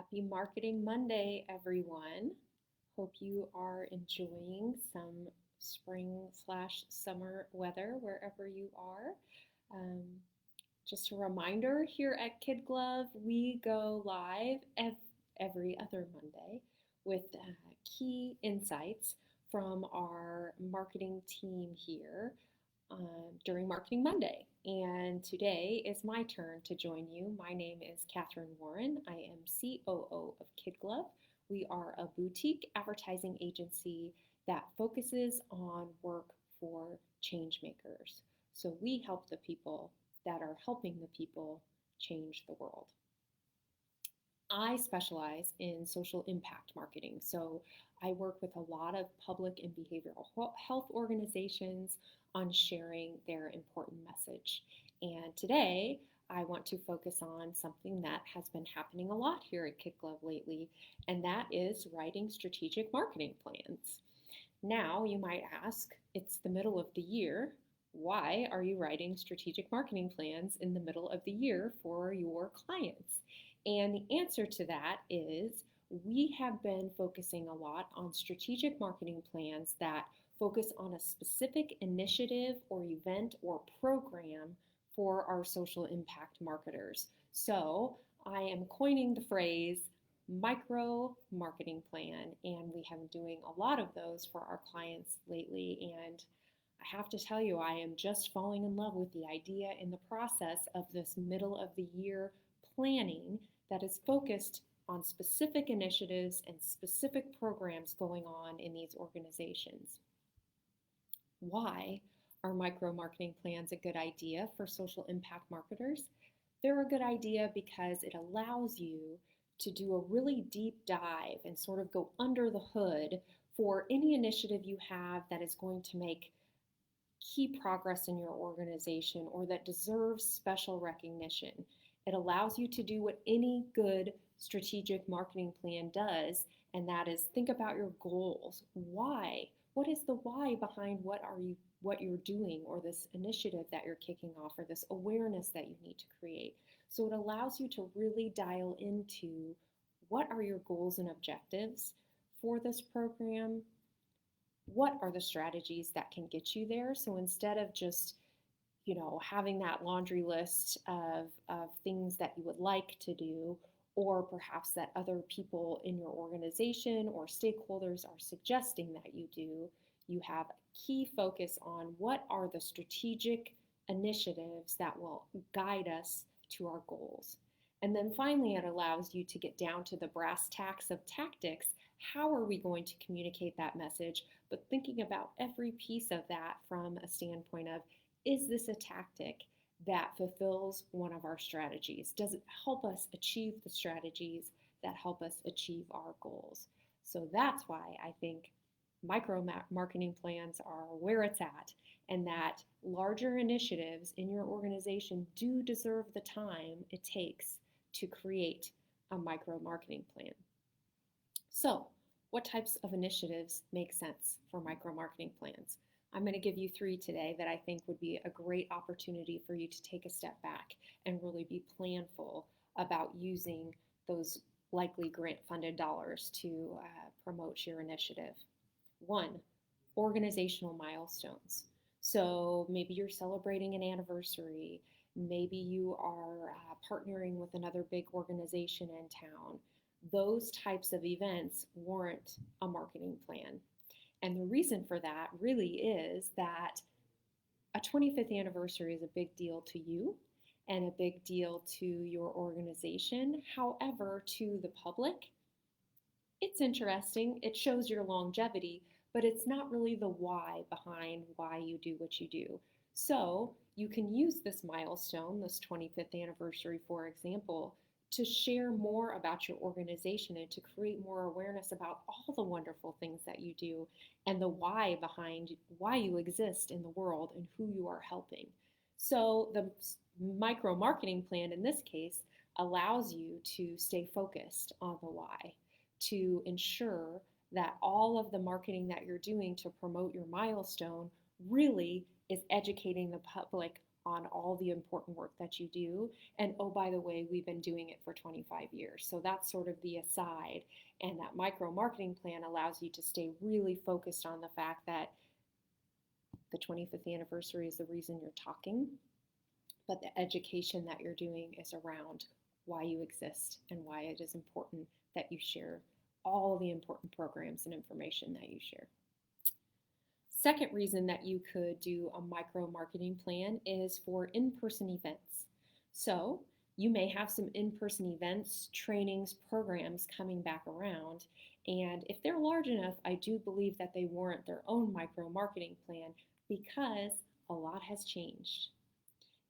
Happy Marketing Monday, everyone. Hope you are enjoying some spring/summer weather wherever you are. Um, just a reminder here at Kid Glove, we go live every other Monday with key insights from our marketing team here during Marketing Monday. And today is my turn to join you. My name is Catherine Warren. I am COO of Kid Glove. We are a boutique advertising agency that focuses on work for change makers. So we help the people that are helping the people change the world. I specialize in social impact marketing. So I work with a lot of public and behavioral health organizations on sharing their important message. And today, I want to focus on something that has been happening a lot here at Kick Glove lately, and that is writing strategic marketing plans. Now, you might ask, it's the middle of the year. Why are you writing strategic marketing plans in the middle of the year for your clients? And the answer to that is we have been focusing a lot on strategic marketing plans that focus on a specific initiative or event or program for our social impact marketers. So I am coining the phrase micro marketing plan, and we have been doing a lot of those for our clients lately. And I have to tell you, I am just falling in love with the idea and the process of this middle of the year planning that is focused on specific initiatives and specific programs going on in these organizations. Why are micro marketing plans a good idea for social impact marketers? They're a good idea because it allows you to do a really deep dive and sort of go under the hood for any initiative you have that is going to make key progress in your organization or that deserves special recognition. It allows you to do what any good strategic marketing plan does, and that is think about your goals. Why? What is the why behind what you're doing, or this initiative that you're kicking off, or this awareness that you need to create? So it allows you to really dial into what are your goals and objectives for this program? What are the strategies that can get you there? So instead of just having that laundry list of things that you would like to do, or perhaps that other people in your organization or stakeholders are suggesting that you do, you have a key focus on what are the strategic initiatives that will guide us to our goals. And then finally, it allows you to get down to the brass tacks of tactics. How are we going to communicate that message? But thinking about every piece of that from a standpoint of, is this a tactic that fulfills one of our strategies? Does it help us achieve the strategies that help us achieve our goals? So that's why I think micro marketing plans are where it's at, and that larger initiatives in your organization do deserve the time it takes to create a micro marketing plan. So, what types of initiatives make sense for micro marketing plans? I'm going to give you 3 today that I think would be a great opportunity for you to take a step back and really be planful about using those likely grant-funded dollars to promote your initiative. 1, organizational milestones. So maybe you're celebrating an anniversary. Maybe you are partnering with another big organization in town. Those types of events warrant a marketing plan. And the reason for that really is that a 25th anniversary is a big deal to you and a big deal to your organization. However, to the public, it's interesting. It shows your longevity, but it's not really the why behind why you do what you do. So you can use this milestone, this 25th anniversary, for example, to share more about your organization and to create more awareness about all the wonderful things that you do and the why behind why you exist in the world and who you are helping. So the micro marketing plan in this case allows you to stay focused on the why, to ensure that all of the marketing that you're doing to promote your milestone really is educating the public on all the important work that you do. And oh, by the way, we've been doing it for 25 years. So that's sort of the aside. And that micro marketing plan allows you to stay really focused on the fact that the 25th anniversary is the reason you're talking, but the education that you're doing is around why you exist and why it is important that you share all the important programs and information that you share. Second reason that you could do a micro marketing plan is for in-person events. So you may have some in-person events, trainings, programs coming back around. And if they're large enough, I do believe that they warrant their own micro marketing plan because a lot has changed.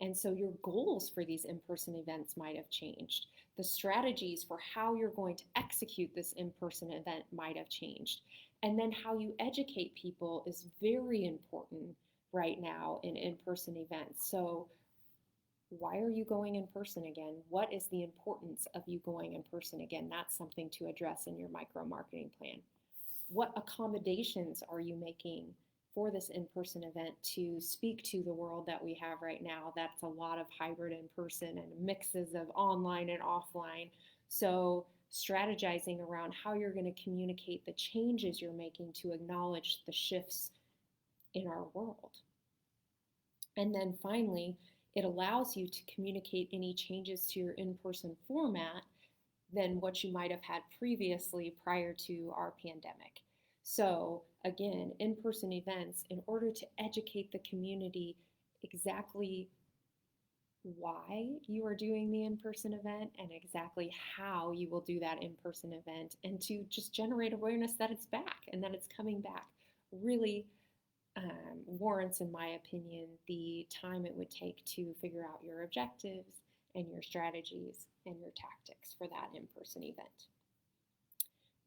And so your goals for these in-person events might have changed. The strategies for how you're going to execute this in-person event might have changed. And then how you educate people is very important right now in in-person events. So why are you going in person again? What is the importance of you going in person again? That's something to address in your micro marketing plan. What accommodations are you making for this in-person event to speak to the world that we have right now? That's a lot of hybrid in-person and mixes of online and offline. So strategizing around how you're going to communicate the changes you're making to acknowledge the shifts in our world. And then finally, it allows you to communicate any changes to your in-person format than what you might have had previously prior to our pandemic. So again, in-person events, in order to educate the community exactly why you are doing the in-person event and exactly how you will do that in-person event, and to just generate awareness that it's back and that it's coming back, really warrants, in my opinion, the time it would take to figure out your objectives and your strategies and your tactics for that in-person event.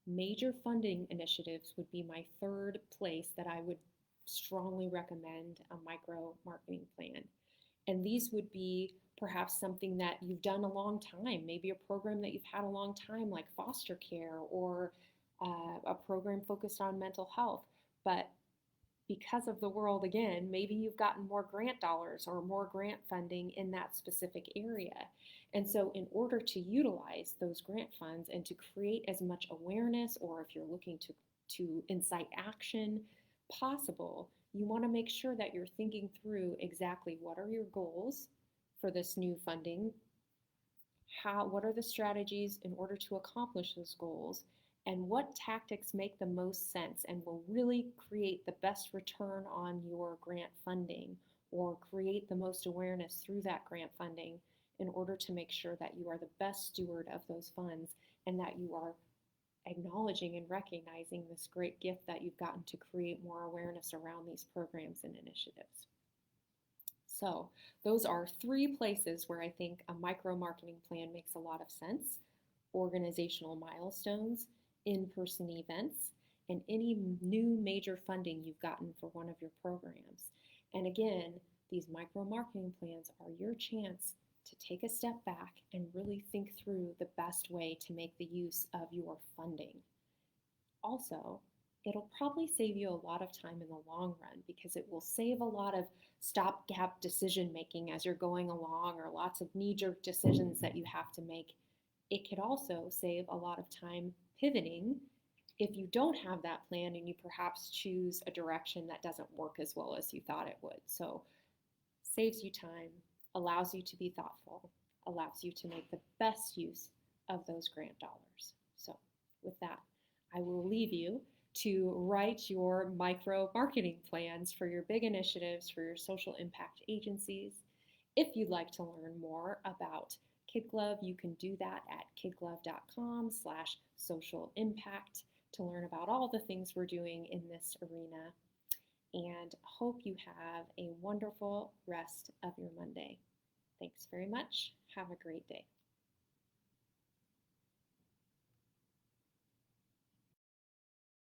Major funding initiatives would be my third place that I would strongly recommend a micro marketing plan. And these would be perhaps something that you've done a long time, maybe a program that you've had a long time, like foster care, or a program focused on mental health. But because of the world again, maybe you've gotten more grant dollars or more grant funding in that specific area. And so in order to utilize those grant funds and to create as much awareness, or if you're looking to incite action possible, you want to make sure that you're thinking through exactly what are your goals for this new funding, what are the strategies in order to accomplish those goals, and what tactics make the most sense and will really create the best return on your grant funding, or create the most awareness through that grant funding, in order to make sure that you are the best steward of those funds and that you are acknowledging and recognizing this great gift that you've gotten to create more awareness around these programs and initiatives. So those are three places where I think a micro marketing plan makes a lot of sense: organizational milestones, in-person events, and any new major funding you've gotten for one of your programs. And again, these micro marketing plans are your chance to take a step back and really think through the best way to make the use of your funding. Also, it'll probably save you a lot of time in the long run, because it will save a lot of stopgap decision making as you're going along, or lots of knee-jerk decisions that you have to make. It could also save a lot of time pivoting if you don't have that plan and you perhaps choose a direction that doesn't work as well as you thought it would. So saves you time, allows you to be thoughtful, allows you to make the best use of those grant dollars. So with that, I will leave you to write your micro marketing plans for your big initiatives, for your social impact agencies. If you'd like to learn more about Kid Glove, you can do that at kidglove.com/social impact to learn about all the things we're doing in this arena. And hope you have a wonderful rest of your Monday. Thanks very much. Have a great day.